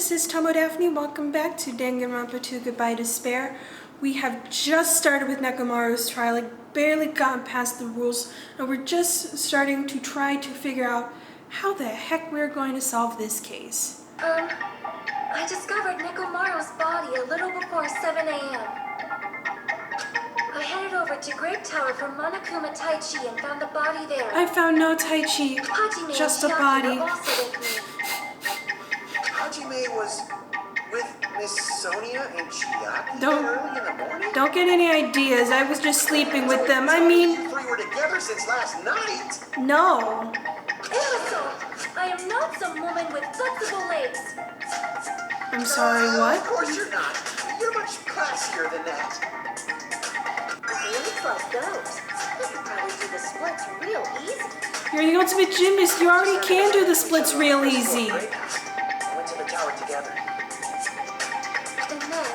this is Tomo Daphne. Welcome back to Danganronpa 2 Goodbye Despair. We have just started with Nekomaru's trial, like barely gotten past the rules, and we're just starting to try to figure out how the heck we're going to solve this case. I discovered Nekomaru's body a little before 7 a.m. I headed over to Great Tower from Monokuma Tai Chi and found the body there. I found no Tai Chi, Hajime just a and body. were also with me. Hajime was with Miss Sonia and Chiaki early in the morning? Don't get any ideas. I was just sleeping with them. I mean... You three were together since last night? No. Imbecile! I am not some woman with flexible legs. I'm sorry, what? Of course you're not. You're much classier than that. Looks like those. You could probably do the splits real easy. You're the ultimate gymnast. You already can do the splits real easy. We went to the tower together. And then,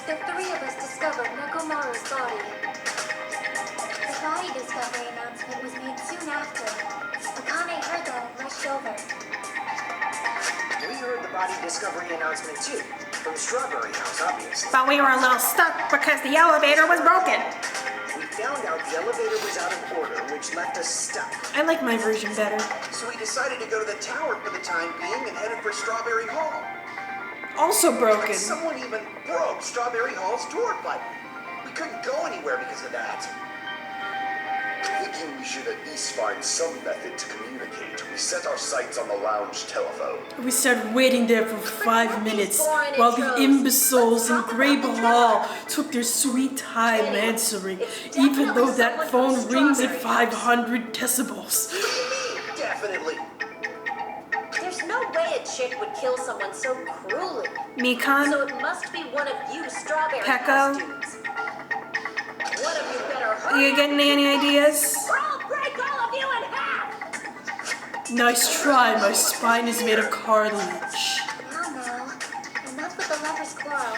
the three of us discovered Nekomaru's body. The body discovery announcement was made soon after. Akane heard that and rushed over. We heard the body discovery announcement too. From Strawberry House, obviously. But we were a little stuck because the elevator was broken. We found out the elevator was out of order, which left us stuck. I like my version better. So we decided to go to the tower for the time being and headed for Strawberry Hall. Also broken. Someone even broke Strawberry Hall's door pipe. We couldn't go anywhere because of that. Thinking we should at least find some method to communicate, we set our sights on the lounge telephone. We started waiting there for 5 minutes while the imbeciles in Grape Hall took their sweet time answering, even though that phone rings at 500 decibels. Definitely. There's no way a chick would kill someone so cruelly. Mikan? So it must be one of you Strawberry Pekko? House dudes. One of you better hurry. You getting any ideas? Or I'll break all of you in half! Nice try, my spine is made of cartilage. Now, enough with the lover's quarrel.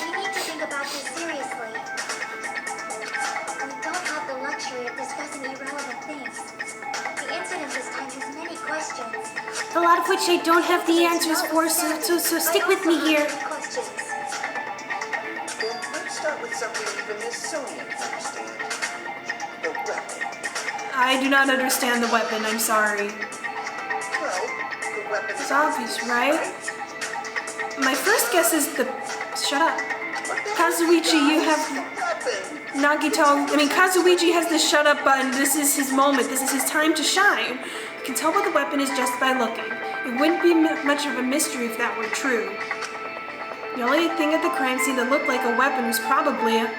We need to think about this seriously. We don't have the luxury of discussing irrelevant things. The incident this time has many questions. A lot of which I don't have the answers for, so stick with me here. Questions. Well, let's start with something even Miss Sonia can understand. The weapon. I do not understand the weapon, I'm sorry. Well, the weapon It's obvious, right? My first guess is the... Shut up. Kazuichi, you have... Kazuichi has the shut up button. This is his moment. This is his time to shine. You can tell what the weapon is just by looking. It wouldn't be much of a mystery if that were true. The only thing at the crime scene that looked like a weapon was probably a...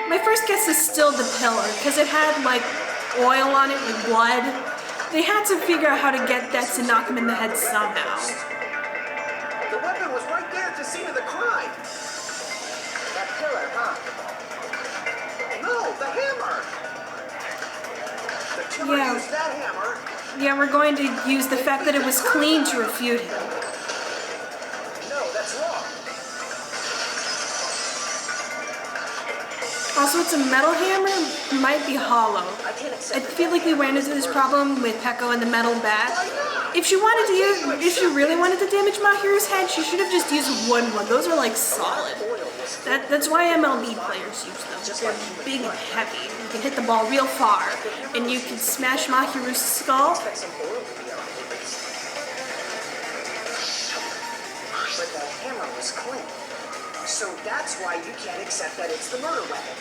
My first guess is still the pillar, because it had, like, oil on it with blood. They had to figure out how to get that to knock him in the head somehow. The weapon was right there at the scene of the crime. That pillar, huh? No, the hammer. The killer used that hammer. Yeah, we're going to use the fact that it was clean to refute him. No, that's wrong. Also, it's a metal hammer. It might be hollow. I feel like we ran into this problem with Pekko and the metal bat. If she really wanted to damage Mahiru's head, she should have just used one. Those are like solid. That's why MLB players use them. They're big and heavy. You can hit the ball real far, and you can smash Mahiru's skull. But the hammer was clean. So that's why you can't accept that it's the murder weapon.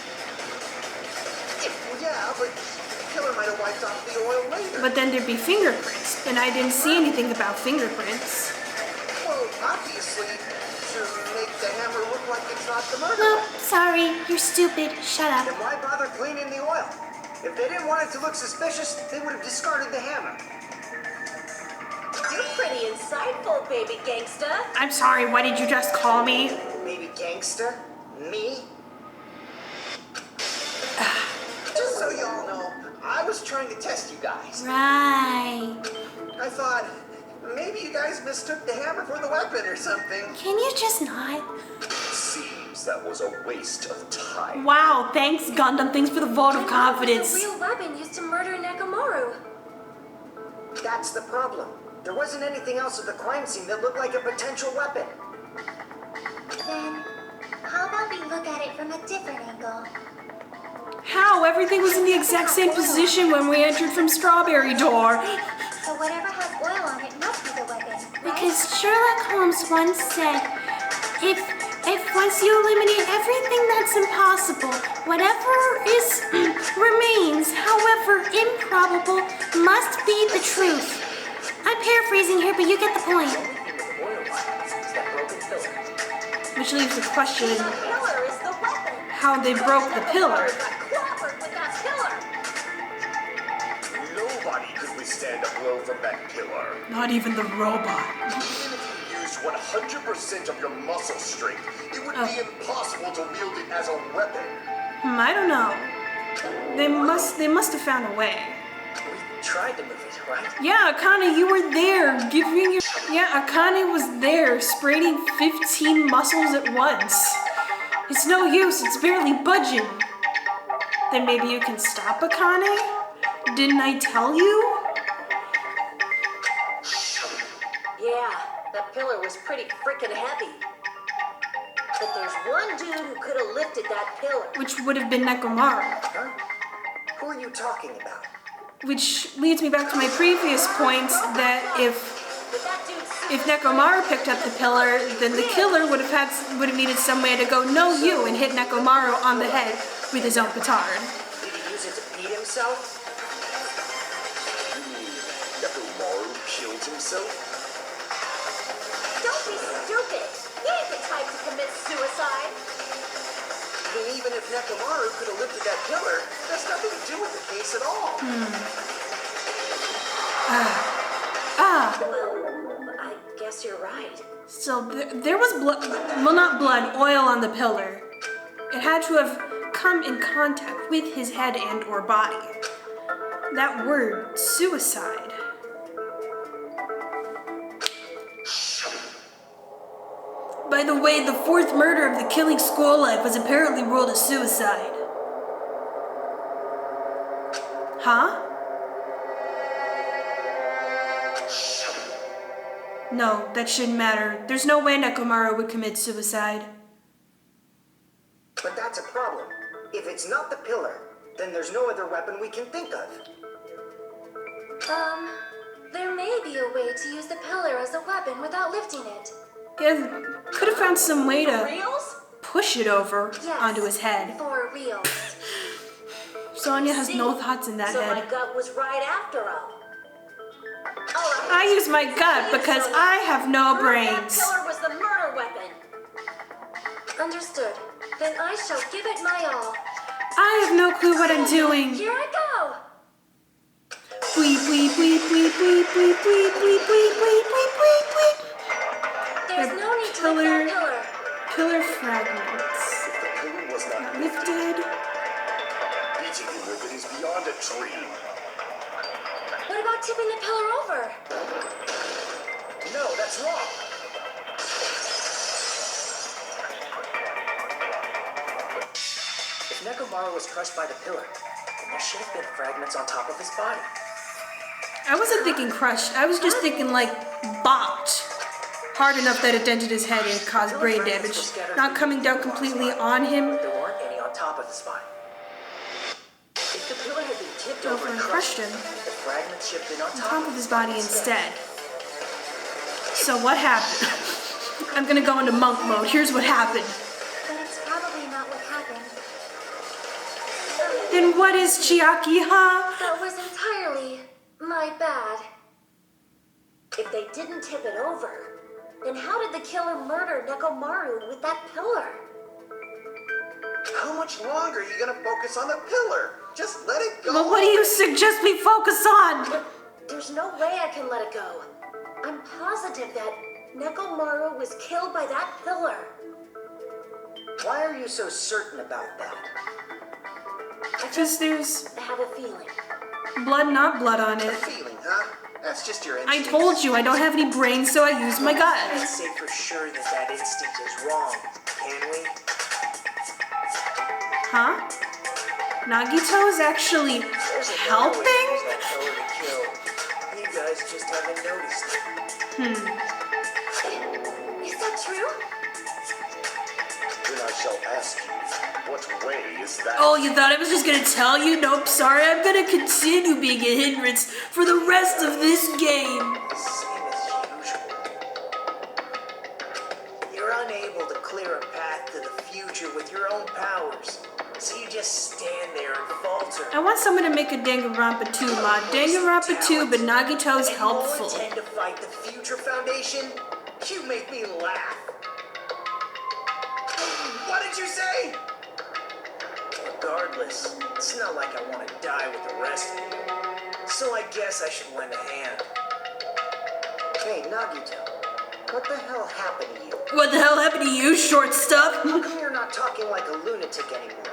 Well, yeah, but the killer might have wiped off the oil later. But then there'd be fingerprints, and I didn't see anything about fingerprints. Well, obviously, to make the hammer look like it's not the murder No, weapon. sorry, you're stupid. Shut up. Then why bother cleaning the oil? If they didn't want it to look suspicious, they would have discarded the hammer. You're pretty insightful, baby gangsta. I'm sorry, what did you just call me? Maybe gangster? Me? Just so y'all know, I was trying to test you guys. Right. I thought, maybe you guys mistook the hammer for the weapon or something. Can you just not? Seems that was a waste of time. Wow, thanks Gundam. Thanks for the vote of confidence. It was a real weapon used to murder Nekomaru. That's the problem. There wasn't anything else at the crime scene that looked like a potential weapon. Then, how about we look at it from a different angle? How? Everything was in the exact same position when we entered from Strawberry Door. So whatever has oil on it must be the weapon, right? Because Sherlock Holmes once said, if once you eliminate everything that's impossible, whatever is remains, however improbable, must be the truth. I'm paraphrasing here, but you get the point. The only thing with the oil on is that broken pillar. Which leaves the question, The pillar is the weapon. how they broke the pillar. Got clobbered with that pillar. Nobody could withstand a blow from that pillar. Not even the robot. Even if you used 100% of your muscle strength, it would be impossible to wield it as a weapon. I don't know. They must have found a way. We tried to move it, right? Yeah, Akane, you were there, giving your... Yeah, Akane was there, spraining 15 muscles at once. It's no use, it's barely budging. Then maybe you can stop Akane? Didn't I tell you? Yeah, that pillar was pretty frickin' heavy. But there's one dude who could have lifted that pillar. Which would have been Nekomaru. Huh? Who are you talking about? Which leads me back to my previous points that if But that dude's Nekomaru picked up the pillar, then the killer would have needed some way to go, no you, and hit Nekomaru on the head with his own petard. Did he use it to beat himself? You mean Nekomaru killed himself? Don't be stupid. He ain't the type to commit suicide. Then even if Nekomaru could have lifted that pillar, that's nothing to do with the case at all. Well, I guess you're right. So there was blood, well not blood, oil on the pillar. It had to have come in contact with his head and or body. That word, suicide. By the way, the fourth murder of the killing school life was apparently ruled a suicide. Huh? No, that shouldn't matter. There's no way Nekomaru would commit suicide. But that's a problem. If it's not the pillar, then there's no other weapon we can think of. There may be a way to use the pillar as a weapon without lifting it. Yeah, could have found some way to Reals? push it over Yes, onto his head. For real. Sonya has no thoughts in that So my head. gut was right after all. Alright. I use my gut because I have no brains. That pillar was the murder weapon. Understood. Then I shall give it my all. I have no clue what I'm doing. Here I go. Bleep, bleep, bleep, bleep, bleep, bleep, bleep, bleep, bleep, bleep, bleep, bleep, bleep. There's no need to lift that pillar. Pillar fragments. If the pillar was not Lifted. beating him with it is beyond a dream. What about tipping the pillar over? No, that's wrong. If Nekomaru was crushed by the pillar, then there should have been fragments on top of his body. I wasn't thinking crushed. I was just thinking like bopped. Hard enough that it dented his head and caused brain damage. Not coming down completely on him. But there weren't any on top of his body. If the pillar had been tipped over and crushed, him the fragments should have been on on top of his body instead. So what happened? I'm gonna go into monk mode. Here's what happened. But it's probably not what happened. Then what is Chiaki, huh? That was entirely my bad. If they didn't tip it over, then how did the killer murder Nekomaru with that pillar? How much longer are you gonna focus on the pillar? Just let it go. Well, what do you suggest we focus on? There's no way I can let it go. I'm positive that Nekomaru was killed by that pillar. Why are you so certain about that? Because there's I have a feeling. blood, not blood on A it. feeling, huh? That's just your I instinct. told you I don't have any brains, so I used my gut. Let's say for sure that that instinct is wrong, can we? Huh? Nagito is actually There's another way to helping? use that pillar to kill. You guys just haven't noticed it. Is that true? Then I shall ask you, what way is that? Oh, you thought I was just gonna tell you? Nope, sorry, I'm gonna continue being a hindrance for the rest of this game. Same as usual. You're unable to clear a path to the future with your own powers. So you just stand there and falter. I want someone to make a Danganronpa 2 mod. Danganronpa 2, but Nagito's And helpful. you all intend to fight the Future Foundation? You make me laugh. What did you say? Regardless, it's not like I want to die with the rest of you. So I guess I should lend a hand. Hey, Nagito, what the hell happened to you? What the hell happened to you, short stuff? How come you're not talking like a lunatic anymore?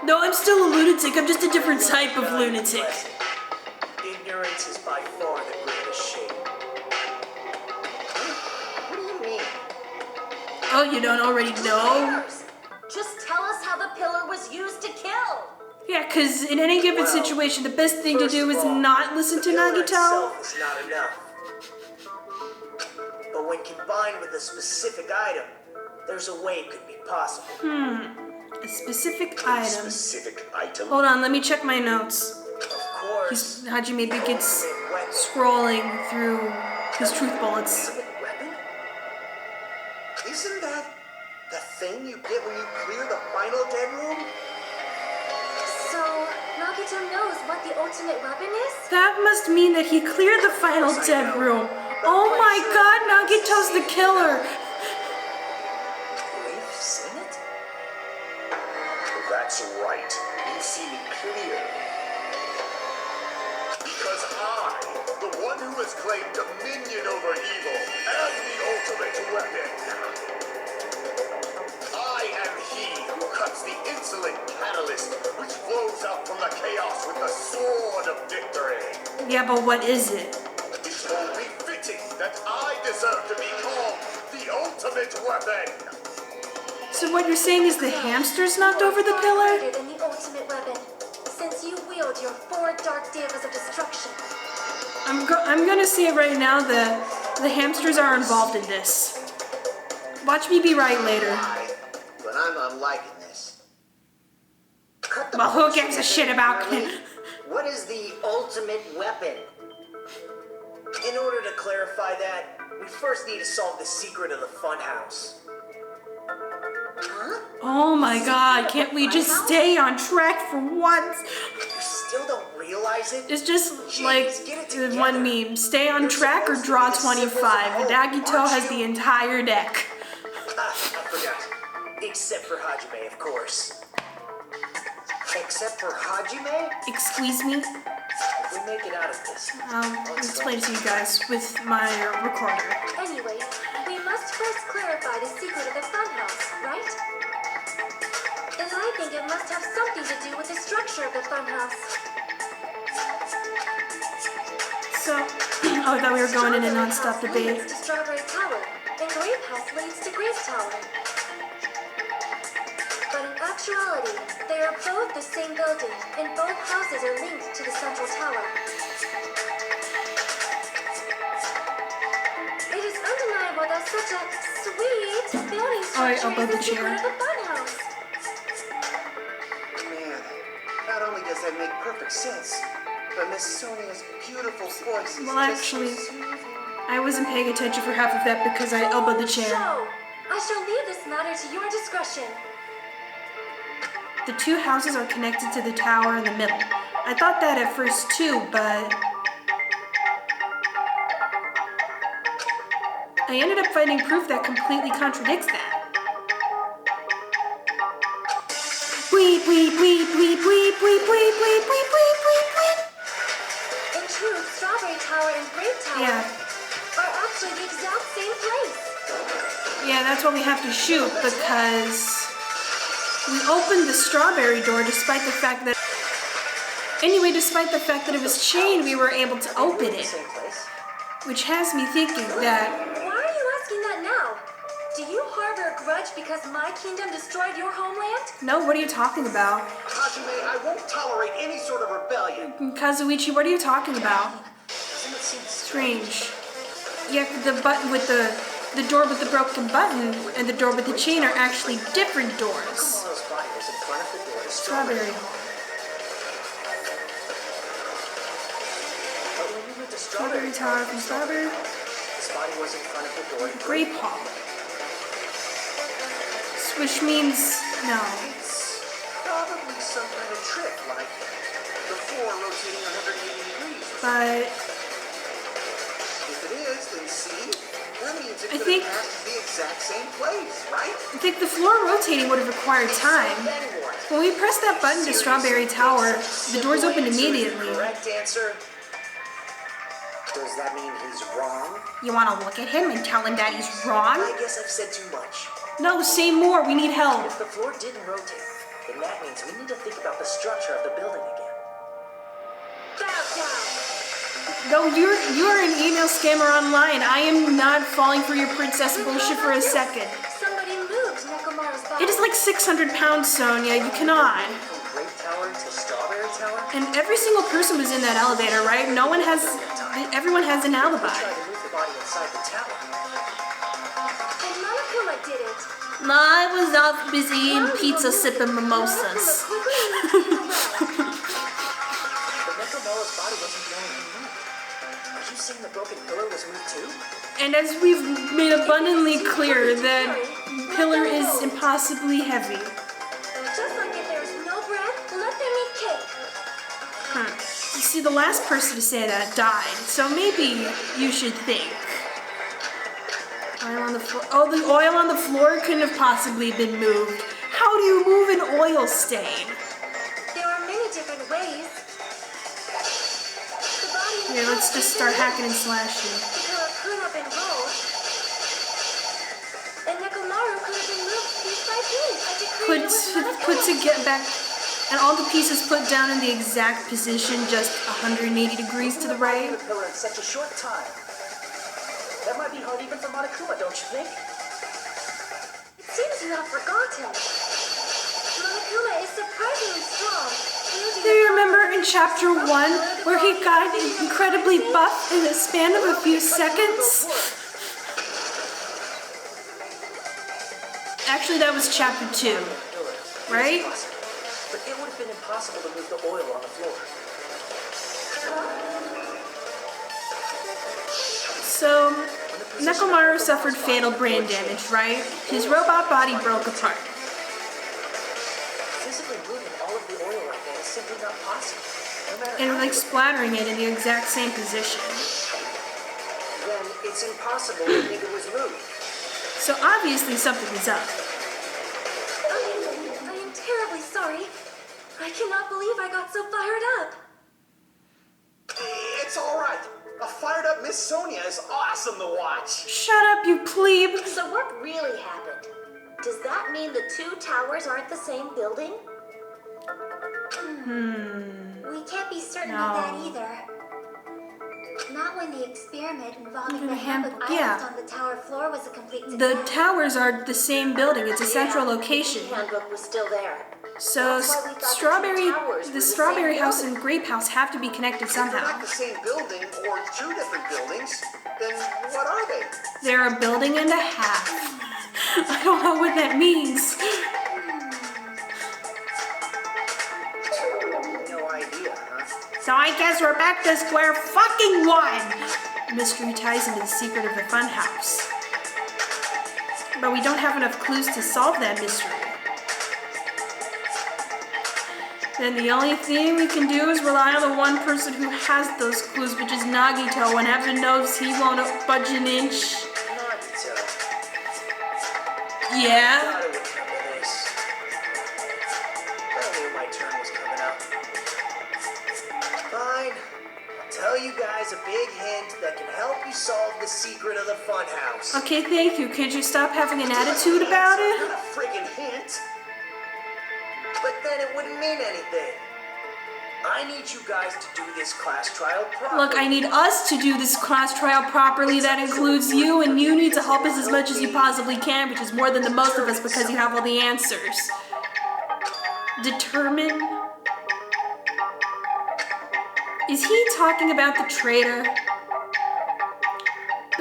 No, I'm still a lunatic. I'm just a different type of lunatic. Ignorance is by far the greatest shame. What do you mean? Oh, you don't already know? Just tell us how the pillar was used to kill. Yeah, because in any given Well, situation, the best thing to First do of is all, not listen the to pillar Nagito. itself is not enough. But when combined with a specific item, there's a way it could be possible. A specific item. Specific item? Hold on, let me check my notes. Of course. Hajime begins ultimate weapon. scrolling through his truth bullets. Ultimate weapon? Isn't that the thing you get when you clear the final dead room? So, Nagito knows what the ultimate weapon is? That must mean that he cleared the final dead room. Oh my god, Nagito's the killer. We've seen it? That's right. You see me clearly. Because I, the one who has claimed dominion over evil, am the ultimate weapon. I am he who cuts the insolent catalyst which flows out from the chaos with the sword of victory. Yeah, but what is it? It's only fitting that I deserve to be called the ultimate weapon. So what you're saying is the hamsters knocked over the pillar? Greater than the ultimate weapon, since you wield your 4 dark devas of destruction. I'm gonna say it right now, the hamsters are involved in this. Watch me be right later. But I'm not liking this. Cut the Well, who bullshit, gives a shit about really? What is the ultimate weapon? In order to clarify that, we first need to solve the secret of the funhouse. Huh? Oh my god, can't we just stay on track for once? You still don't realize it? It's just like the one meme, stay on track or draw 25. Nagito has the entire deck. Ah, I forgot. Except for Hajime, of course. Except for Hajime? Excuse me? If we make it out of this, I'll explain it to you guys with my recorder. Anyway, we must first clarify the secret of the funhouse, right? And I think it must have something to do with the structure of the funhouse. So, oh, I thought we were going in a non-stop debate. Leads to Strawberry Tower, and Grape House leads to Grape Tower. But in actuality, they are both the same building, and both houses are linked to the central tower. It is undeniable that such a sweet building I structure elbowed is the the secret chair. of the funhouse. Man, not only does that make perfect sense, but Miss Sonia's beautiful voice is Well, just actually, so soothing. I wasn't paying attention for half of that because I elbowed the chair. So, I shall leave this matter to your discretion. The two houses are connected to the tower in the middle. I thought that at first too, but I ended up finding proof that completely contradicts that. Weep, weep, weep, weep, weep, weep, weep, weep, weep, weep, weep, weep. In truth, Strawberry Tower and Grape Tower Yeah. are actually the exact same place. Yeah, that's what we have to shoot because we opened the strawberry door despite the fact that... Anyway, despite the fact that it was chained, we were able to open it. Same place. Which has me thinking that... Why are you asking that now? Do you harbor a grudge because my kingdom destroyed your homeland? No, what are you talking about? Hajime, I won't tolerate any sort of rebellion. Kazuichi, what are you talking about? Doesn't it seem strange. Yeah, the button with the door with the broken button and the door with the chain are actually different doors. Nekomaru's body was in front of the door to Strawberry. But when we went to Strawberry Tower from Strawberry. his body was in front of the door to Grape Hall. Which means no. It's probably some kind of trick, like the floor rotating 180 degrees. But If it is, then see, that means it I could think- have passed the exact same place, right? I think the floor rotating would have required time. Then what? When we press that button to Strawberry Tower, the doors opened immediately. Correct answer. Does that mean he's wrong? You want to look at him and tell him that he's wrong? I guess I've said too much. No, say more. We need help. If the floor didn't rotate, then that means we need to think about the structure of the building again. Bow down. No, you're an email scammer online. I am not falling for your princess bullshit for a second. Somebody moved Nekomaru's body. It is like 600 pounds, Sonia. You cannot. From Grape Tower to Strawberry Tower? And every single person was in that elevator, right? No one has. Everyone has an We alibi. tried to move the body inside the tower. And Monokuma did it. No, I was off busy eating pizza, sipping mimosas. Monokuma quickly moved the well. But Nekomaru's body wasn't the only thing moved. Are you saying the broken pillar was moved too? And as we've made abundantly clear, that pillar is impossibly heavy. Just like if there's no bread, let them eat cake. You see, the last person to say that died, so maybe you should think. Oil on the floor. Oh, the oil on the floor couldn't have possibly been moved. How do you move an oil stain? There are many different ways. The body Here, let's just start hacking and slashing. The pillar could have been rolled. And Nekomaru could have been moved piece by piece. Put to get back, and all the pieces put down in the exact position, just 180 degrees to the right. The pillar in such a short time. That might be hard even for Monokuma, don't you think? It seems you have forgotten. Monokuma is surprisingly strong. Do you remember in chapter 1 where he got incredibly buff in the span of a few seconds? Actually, that was chapter 2, right? But it would have been impossible to move the oil on the floor. So, Nekomaru suffered fatal brain damage, right? His robot body broke apart. Physically moving all of the oil like that is simply not possible. No matter And how like you- splattering it in the exact same position. Then it's impossible to think it was moved. So obviously something is up. I am terribly sorry. I cannot believe I got so fired up. It's all right. A fired up Miss Sonia is awesome to watch. Shut up, you plebe! So what really happened? Does that mean the two towers aren't the same building? We can't be certain No. of that either. Not when the experiment involving Even the the handbook handbook, yeah. items on the tower floor was a complete The success. towers are the same building. It's a central location. The handbook was still there. So That's why we thought the two strawberry, towers were the the strawberry same house building. and grape house have to be connected If they're somehow. not the same building or two different buildings, then what are they? They're a building and a half. I don't know what that means. No idea, huh? So I guess we're back to square fucking one. Mystery ties into the secret of the funhouse. But we don't have enough clues to solve that mystery. Then the only thing we can do is rely on the one person who has those clues, which is Nagito, and heaven knows he won't budge an inch. Nagito. Yeah? Thought it would come to this. I knew my turn was coming up. Fine. I'll tell you guys a big hint that can help you solve the secret of the funhouse. Okay, thank you. Could you stop having an attitude about it? Not a friggin' hint. But then it wouldn't mean anything. I need you guys to do this class trial properly. Look, I need us to do this class trial properly. That includes you, and you need to help us as much as you possibly can, which is more than the most of us because you have all the answers. Determine? Is he talking about the traitor?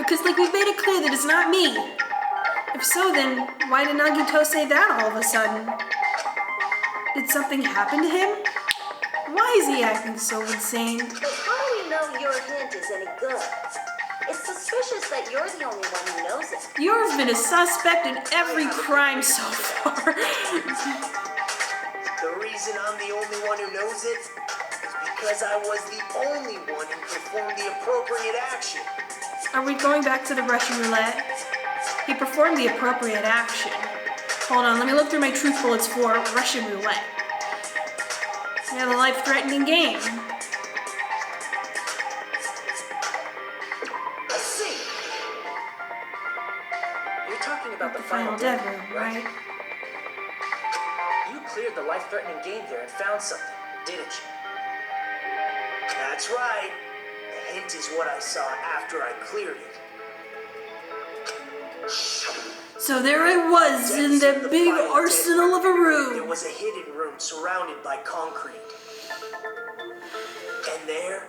Because, like, we've made it clear that it's not me. If so, then why did Nagito say that all of a sudden? Did something happen to him? Why is he acting so insane? But how do we know your hint is any good? It's suspicious that you're the only one who knows it. You've been a suspect in every crime so far. The reason I'm the only one who knows it is because I was the only one who performed the appropriate action. Are we going back to the Russian roulette? He performed the appropriate action. Hold on, let me look through my truth bullets for Russian roulette. Yeah, the life-threatening game. I see. You're talking about The final dead room, right? You cleared the life-threatening game there and found something, didn't you? That's right. The hint is what I saw after I cleared it. So there I was in that big arsenal of a There room. was a hidden room surrounded by concrete. And there,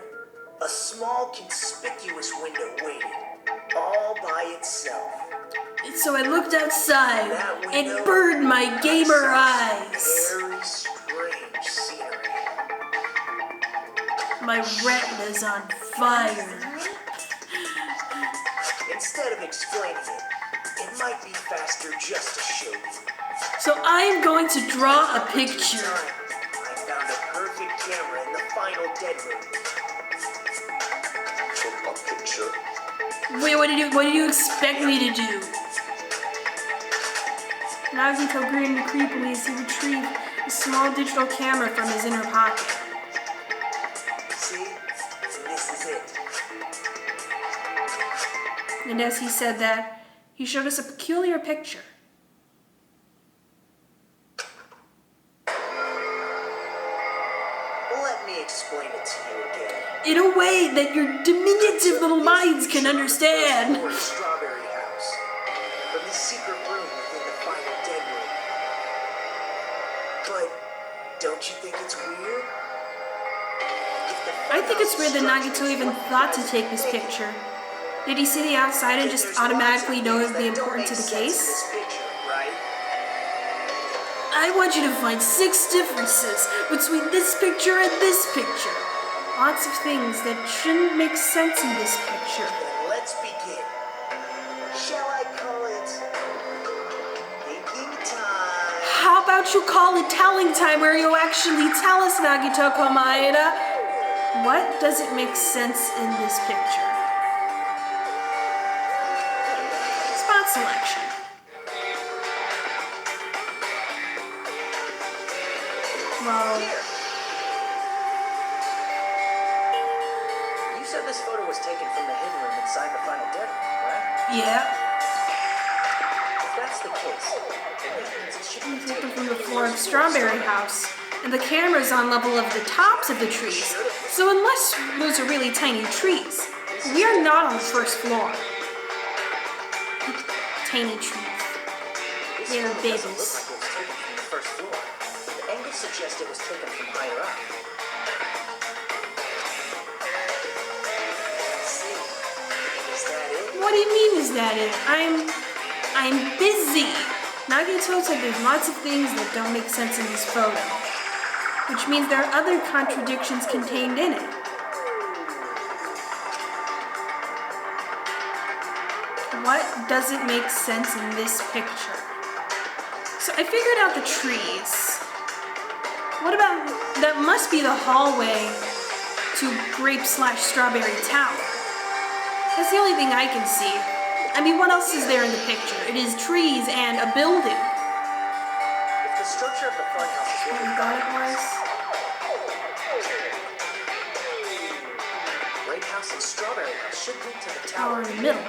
a small conspicuous window waited, all by itself. So I looked outside and burned my gamer eyes. Very strange scenery. My retina's on fire. Instead of explaining it, it might be faster just to show you. So I'm going to draw a picture. I found a perfect camera in the final dead room. Took a picture. Wait, what did you expect me to do? Nagito grinned creepily as he retrieved a small digital camera from his inner pocket. See? This is it. And as he said that, he showed us a peculiar picture. Let me explain it to you again. In a way that your diminutive little minds can understand. Or Strawberry House. From the secret room within the final dead room. But don't you think it's weird? I think it's weird that Nagito even thought to take this picture. Did he see the outside and just automatically know it would be important to the case? I want you to find 6 differences between this picture and this picture. Lots of things that shouldn't make sense in this picture. Then let's begin. Shall I call it thinking time? How about you call it telling time where you actually tell us, Nagito Komaeda? What doesn't make sense in this picture? Spot selection. Well, You said this photo was taken from the hidden room inside the final dead room, right? yeah. If that's the case, then that means it should be Taken taken from the floor of Strawberry House, and the camera's on level of the tops of the trees. So unless those are really tiny trees, we are not on the first floor. Tiny trees. This They are photo doesn't babies. look like it was taken from the first floor. The angles suggest it was taken from higher up. See? Is that it? What do you mean is that it? I'm busy. Nagito said there's lots of things that don't make sense in this photo. Which means there are other contradictions contained in it. What doesn't make sense in this picture? So I figured out the trees. What about, that must be the hallway to Grape/Strawberry Tower. That's the only thing I can see. I mean, what else is there in the picture? It is trees and a building. If the structure of the front house is what We we thought it was. Grape House and Strawberry House should link to the Tower tower in the middle.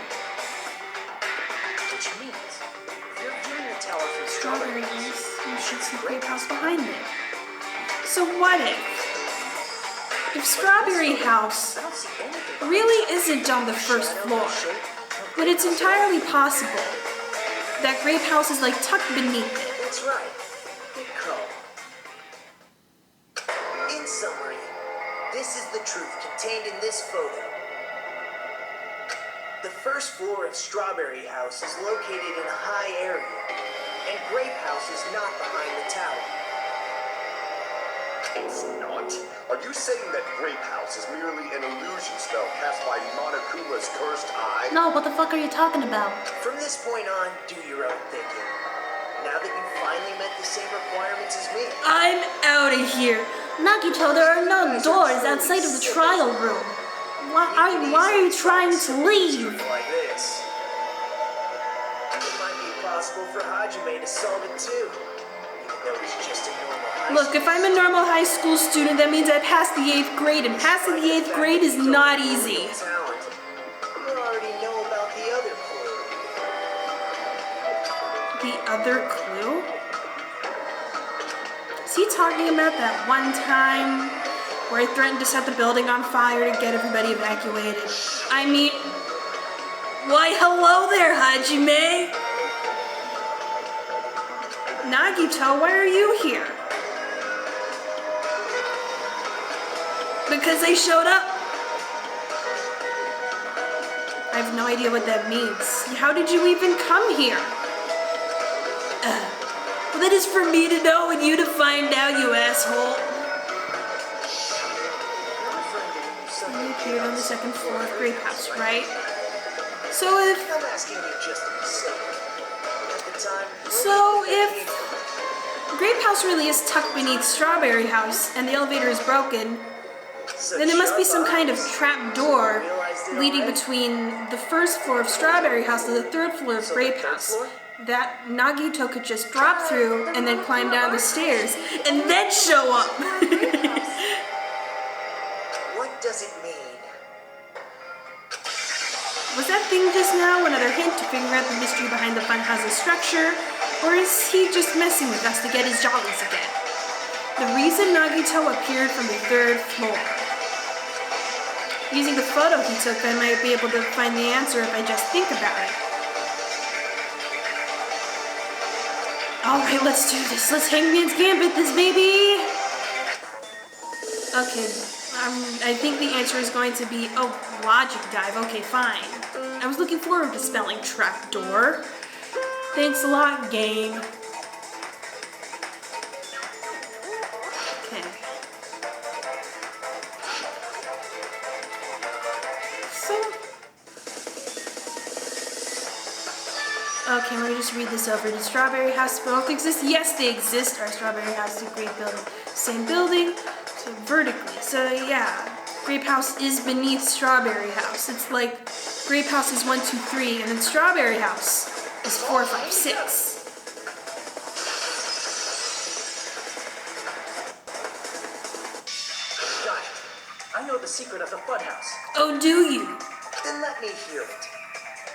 Which means, if you're viewing the tower from Strawberry Strawberry House, House, you should see Grape House behind it. So what if Strawberry House I don't see anything. really isn't on the first floor, but it's entirely possible that Grape House is like tucked beneath it. That's right. Good call. In summary, this is the truth contained in this photo. The first floor of Strawberry House is located in a high area, and Grape House is not behind the tower. It's not? Are you saying that Grape House is merely an illusion spell cast by Monokuma's cursed eye? No, what the fuck are you talking about? From this point on, do your own thinking. Now that you finally met the same requirements as me. I'm out of here. Nagito, there are no doors outside of the trial room. Why are you trying to leave? Like this. It might be possible for Hajime to solve it too. Even though he's just a normal high Look, if I'm a normal high school student, that means I passed the 8th grade, and passing the 8th grade is not easy. Talent. You already know about the other clue. The other clue? Is he talking about that one time where I threatened to set the building on fire to get everybody evacuated? I mean, why hello there, Hajime! Nagito, why are you here? Because I showed up. I have no idea what that means. How did you even come here? Well, that is for me to know and you to find out, you asshole. You appeared on the 2nd floor of Grape House, right? So if I'm asking you just to be safe. At the time, Grape House really is tucked beneath Strawberry House and the elevator is broken, then it must be some kind of trap door leading between the 1st floor of Strawberry House and the 3rd floor of Grape House that Nagito could just drop through and then climb down the stairs and then show up. what does it mean? Was that thing just now another hint to figure out the mystery behind the funhouse's structure, or is he just messing with us to get his jollies again? The reason Nagito appeared from the 3rd floor. Using the photo he took, I might be able to find the answer if I just think about it. Alright, let's do this. Let's Hangman's Gambit this, baby! Okay, I think the answer is going to be, logic dive. Okay, fine. I was looking forward to spelling trapdoor. Thanks a lot, game. Okay. Okay, let me just read this over. Did Strawberry House both exist? Yes, they exist. Our Strawberry House is a Grape building. Same building, so vertically. So yeah, Grape House is beneath Strawberry House. It's like Grape House is 1, 2, 3, and then Strawberry House is 4, 5, 6. Got it. I know the secret of the funhouse. Oh, do you? Then let me hear it.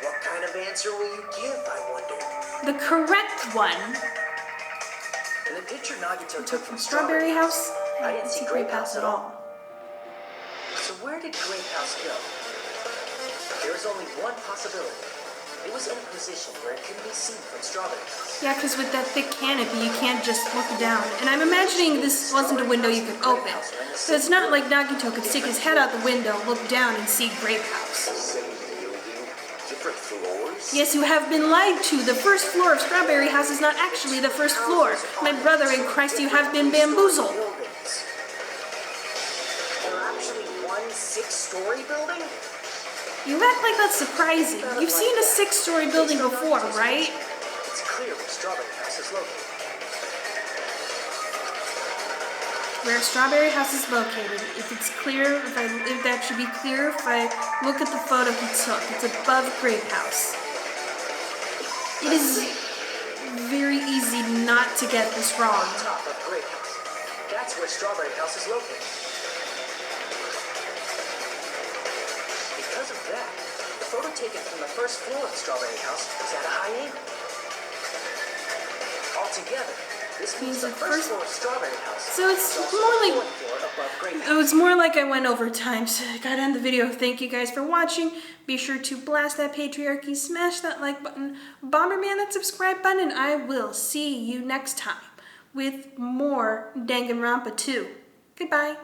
What kind of answer will you give, I wonder? The correct one. In the picture Nagito took from Strawberry House? I didn't see Grape House at all. So where did Grape House go? There is only one possibility. It was in a position where it couldn't be seen from Strawberry House. Yeah, because with that thick canopy, you can't just look down. And I'm imagining this wasn't a window you could open. So it's not like Nagito could stick his head out the window, look down, and see Grape House. Same building, different floors? Yes, you have been lied to. The 1st floor of Strawberry House is not actually the 1st floor. My brother in Christ, you have been bamboozled. There are actually one 6-story building? You act like that's surprising. You've seen a 6-story building before, right? It's clear where Strawberry House is located. Where Strawberry House is located. If it's clear, if that should be clear, if I look at the photo he took, it's above Grape House. It is very easy not to get this wrong. On top of Grape House. That's where Strawberry House is located. Because of that, the photo taken from the 1st floor of Strawberry House was at a high angle. Altogether, this means the 1st floor of Strawberry House. So it's more like, it's more like I went over time. So I gotta end the video. Thank you guys for watching. Be sure to blast that patriarchy, smash that like button, Bomberman that subscribe button, and I will see you next time with more Danganronpa 2. Goodbye.